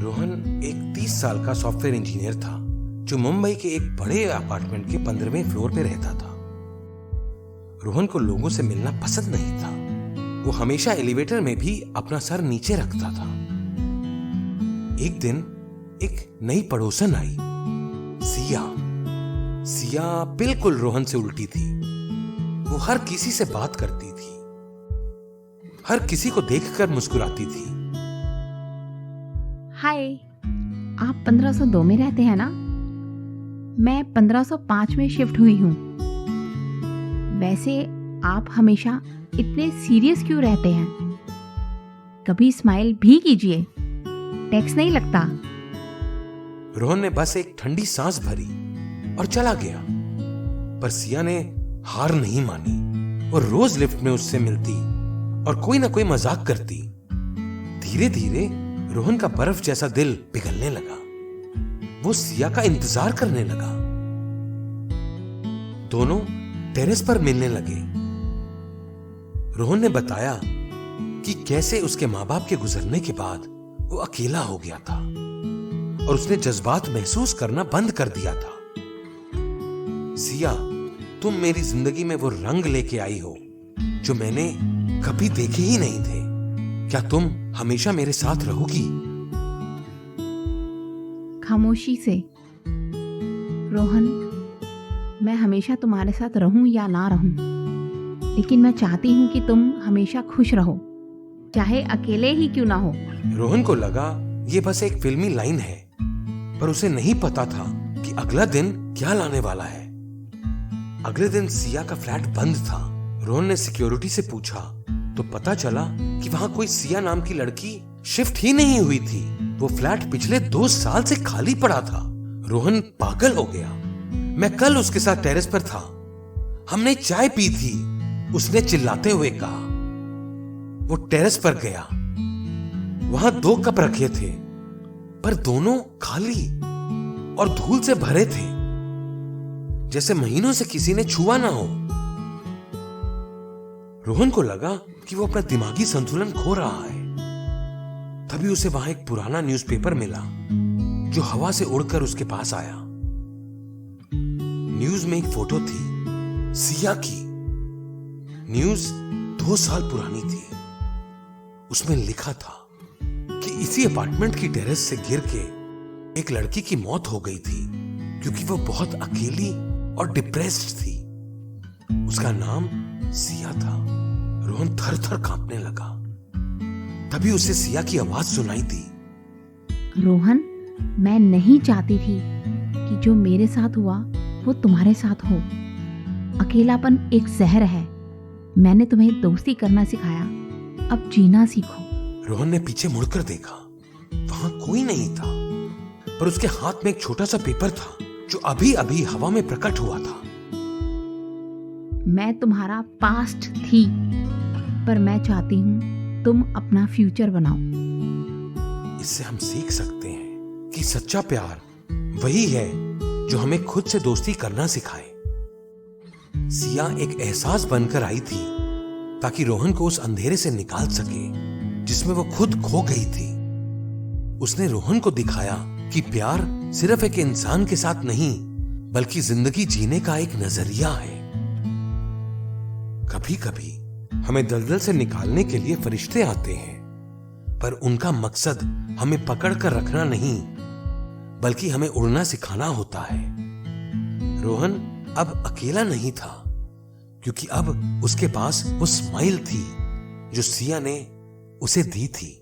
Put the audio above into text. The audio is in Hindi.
रोहन एक 30 साल का सॉफ्टवेयर इंजीनियर था जो मुंबई के एक बड़े अपार्टमेंट के 15वें फ्लोर पे रहता था। रोहन को लोगों से मिलना पसंद नहीं था। वो हमेशा एलिवेटर में भी अपना सर नीचे रखता था। एक दिन एक नई पड़ोसन आई, सिया। सिया बिल्कुल रोहन से उल्टी थी। वो हर किसी से बात करती थी, हर किसी को देखकर मुस्कुराती थी। हाय, आप 1502 में रहते हैं ना? मैं 1505 में शिफ्ट हुई हूँ। वैसे आप हमेशा इतने सीरियस क्यों रहते हैं? कभी स्माइल भी कीजिए, टैक्स नहीं लगता। रोहन ने बस एक ठंडी सांस भरी और चला गया। पर सिया ने हार नहीं मानी। वो रोज लिफ्ट में उससे मिलती और कोई ना कोई मजाक करती। धीरे धीरे रोहन का बर्फ जैसा दिल पिघलने लगा। वो सिया का इंतजार करने लगा। दोनों टेरेस पर मिलने लगे। रोहन ने बताया कि कैसे उसके माँ बाप के गुजरने के बाद वो अकेला हो गया था और उसने जज्बात महसूस करना बंद कर दिया था। सिया, तुम मेरी जिंदगी में वो रंग लेके आई हो जो मैंने कभी देखे ही नहीं थे। क्या तुम हमेशा मेरे साथ रहोगी? खामोशी से। रोहन, मैं हमेशा तुम्हारे साथ रहूं या ना रहूं, लेकिन मैं चाहती हूं कि तुम हमेशा खुश रहो, चाहे अकेले ही क्यों ना हो। रोहन को लगा ये बस एक फिल्मी लाइन है, पर उसे नहीं पता था कि अगला दिन क्या लाने वाला है। अगले दिन सिया का फ्लैट बंद था। रोहन ने सिक्योरिटी से पूछा तो पता चला कि वहां कोई सिया नाम की लड़की शिफ्ट ही नहीं हुई थी। वो फ्लैट पिछले 2 साल से खाली पड़ा था। रोहन पागल हो गया। मैं कल उसके साथ टेरेस पर था, हमने चाय पी थी, उसने चिल्लाते हुए कहा। वो टेरेस पर गया। वहां 2 कप रखे थे, पर दोनों खाली और धूल से भरे थे, जैसे महीनों से किसी ने छुआ ना हो। रोहन को लगा कि वो अपना दिमागी संतुलन खो रहा है। तभी उसे वहां एक पुराना न्यूज़पेपर मिला जो हवा से उड़कर उसके पास आया। न्यूज़ में एक फोटो थी, सिया की। न्यूज़ 2 साल पुरानी थी। उसमें लिखा था कि इसी अपार्टमेंट की टेरेस से गिर के एक लड़की की मौत हो गई थी क्योंकि वो बहुत अकेली और डिप्रेस्ड थी। उसका नाम सिया था। रोहन थर थर कांपने लगा। तभी उसे सिया की आवाज सुनाई दी। रोहन, मैं नहीं चाहती थी कि जो मेरे साथ हुआ वो तुम्हारे साथ हो। अकेलापन एक जहर है। मैंने तुम्हें दोस्ती करना सिखाया, अब जीना सीखो। रोहन ने पीछे मुड़कर देखा। वहां कोई नहीं था, पर उसके हाथ में एक छोटा सा पेपर था जो अभी अभी हवा में प्रकट हुआ था। मैं तुम्हारा पास्ट थी, पर मैं चाहती हूँ तुम अपना फ्यूचर बनाओ। इससे हम सीख सकते हैं कि सच्चा प्यार वही है जो हमें खुद से दोस्ती करना सिखाए। सिया एक एहसास बनकर आई थी ताकि रोहन को उस अंधेरे से निकाल सके जिसमें वो खुद खो गई थी। उसने रोहन को दिखाया कि प्यार सिर्फ एक इंसान के साथ नहीं, बल्कि जिंदगी जीने का एक नजरिया है। कभी कभी हमें दलदल से निकालने के लिए फरिश्ते आते हैं, पर उनका मकसद हमें पकड़ कर रखना नहीं, बल्कि हमें उड़ना सिखाना होता है। रोहन अब अकेला नहीं था, क्योंकि अब उसके पास वो स्माइल थी जो सिया ने उसे दी थी।